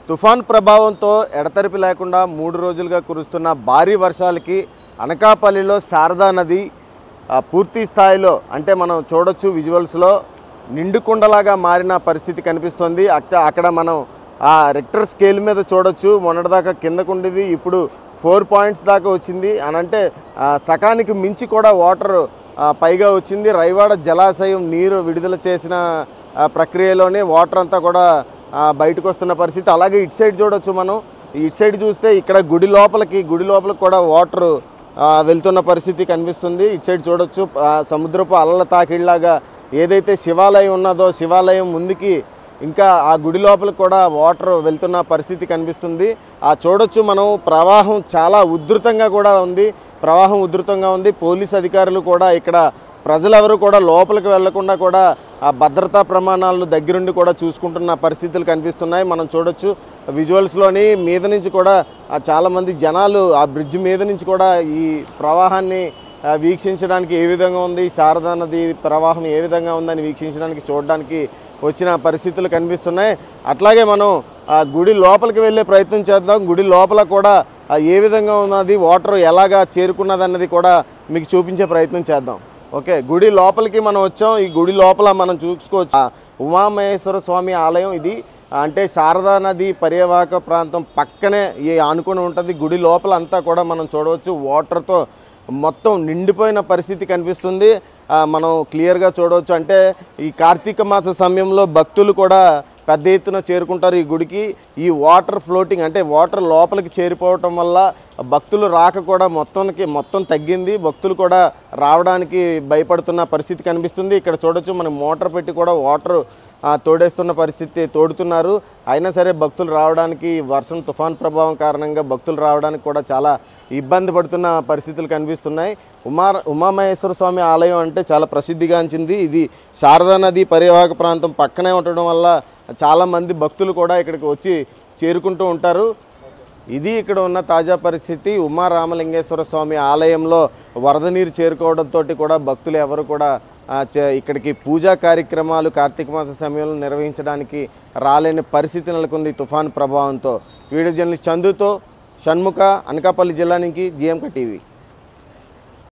తుఫాన్ ప్రభావంతో ఎడతెరిపి లేకుండా 3 రోజులుగా కురుస్తున్న భారీ వర్షాలకి అనకాపల్లిలో శారదా నది పూర్తి స్థాయిలో అంటే మనం చూడొచ్చు విజువల్స్లో నిండుకుండలాగా మారిన పరిస్థితి కనిపిస్తుంది. అక్కడ మనం ఆ రిక్టర్ స్కేల్ మీద చూడొచ్చు. మొన్నటిదాకా కిందకుండేది ఇప్పుడు 4 పాయింట్స్ దాకా వచ్చింది అని అంటే సకానికి మించి కూడా వాటర్ పైగా వచ్చింది. రైవాడ జలాశయం నీరు విడుదల చేసిన ప్రక్రియలోనే వాటర్ అంతా కూడా బయటకు వస్తున్న పరిస్థితి. అలాగే ఇటు సైడ్ చూడొచ్చు. మనం ఇటు సైడ్ చూస్తే ఇక్కడ గుడి లోపలికి కూడా వాటర్ వెళ్తున్న పరిస్థితి కనిపిస్తుంది. ఇటు సైడ్ చూడొచ్చు సముద్రపు అలల తాకిడిలాగా ఏదైతే శివాలయం ఉన్నదో శివాలయం ముందుకి ఇంకా ఆ గుడి లోపలికి కూడా వాటర్ వెళ్తున్న పరిస్థితి కనిపిస్తుంది. చూడొచ్చు మనం ప్రవాహం చాలా ఉధృతంగా కూడా ఉంది. పోలీస్ అధికారులు కూడా ఇక్కడ ప్రజలెవరూ కూడా లోపలికి వెళ్లకుండా కూడా ఆ భద్రతా ప్రమాణాలను దగ్గరుండి కూడా చూసుకుంటున్న పరిస్థితులు కనిపిస్తున్నాయి. మనం చూడొచ్చు విజువల్స్లోని మీద నుంచి కూడా చాలామంది జనాలు ఆ బ్రిడ్జ్ మీద నుంచి కూడా ఈ ప్రవాహాన్ని వీక్షించడానికి ఏ విధంగా ఉంది, శారదా నది ప్రవాహం ఏ విధంగా ఉందని వీక్షించడానికి చూడడానికి వచ్చిన పరిస్థితులు కనిపిస్తున్నాయి. అట్లాగే మనం ఆ గుడి లోపలికి వెళ్ళే ప్రయత్నం చేద్దాం. గుడి లోపల కూడా ఏ విధంగా ఉన్నది, వాటర్ ఎలాగా చేరుకున్నది అన్నది కూడా మీకు చూపించే ప్రయత్నం చేద్దాం. ఓకే, గుడి లోపలికి మనం వచ్చాం. ఈ గుడి లోపల మనం చూసుకోవచ్చు ఉమామహేశ్వర స్వామి ఆలయం. ఇది అంటే శారదా నది పర్యావరక ప్రాంతం పక్కనే ఆనుకొని ఉంటుంది. గుడి లోపల అంతా కూడా మనం చూడవచ్చు వాటర్తో మొత్తం నిండిపోయిన పరిస్థితి కనిపిస్తుంది. మనం క్లియర్గా చూడవచ్చు. అంటే ఈ కార్తీక మాస సమయంలో భక్తులు కూడా పెద్ద ఎత్తున చేరుకుంటారు ఈ గుడికి. ఈ వాటర్ ఫ్లోటింగ్ అంటే వాటర్ లోపలికి చేరిపోవటం వల్ల భక్తులు రాక కూడా మొత్తం తగ్గింది. భక్తులు కూడా రావడానికి భయపడుతున్న పరిస్థితి కనిపిస్తుంది. ఇక్కడ చూడొచ్చు మనం మోటార్ పెట్టి కూడా వాటర్ తోడేస్తున్న పరిస్థితి తోడుతున్నారు. అయినా సరే భక్తులు రావడానికి వర్షం తుఫాన్ ప్రభావం కారణంగా భక్తులు రావడానికి కూడా చాలా ఇబ్బంది పడుతున్న పరిస్థితులు కనిపిస్తున్నాయి. ఉమామహేశ్వర స్వామి ఆలయం అంటే చాలా ప్రసిద్ధిగాంచింది. ఇది శారదా నది పర్యావరక ప్రాంతం పక్కనే ఉండడం వల్ల చాలామంది భక్తులు కూడా ఇక్కడికి వచ్చి చేరుకుంటూ ఉంటారు. ఇది ఇక్కడ ఉన్న తాజా పరిస్థితి. ఉమారామలింగేశ్వర స్వామి ఆలయంలో వరద నీరు చేరుకోవడంతో కూడా భక్తులు ఎవరు కూడా ఇక్కడికి పూజా కార్యక్రమాలు కార్తీక మాస సమయంలో నిర్వహించడానికి రాలేని పరిస్థితి నెలకొంది తుఫాన్ ప్రభావంతో. వీడియో జర్నలిస్ట్ చందుతో షణ్ముఖ, అనకాపల్లి జిల్లా నుంచి GMK TV.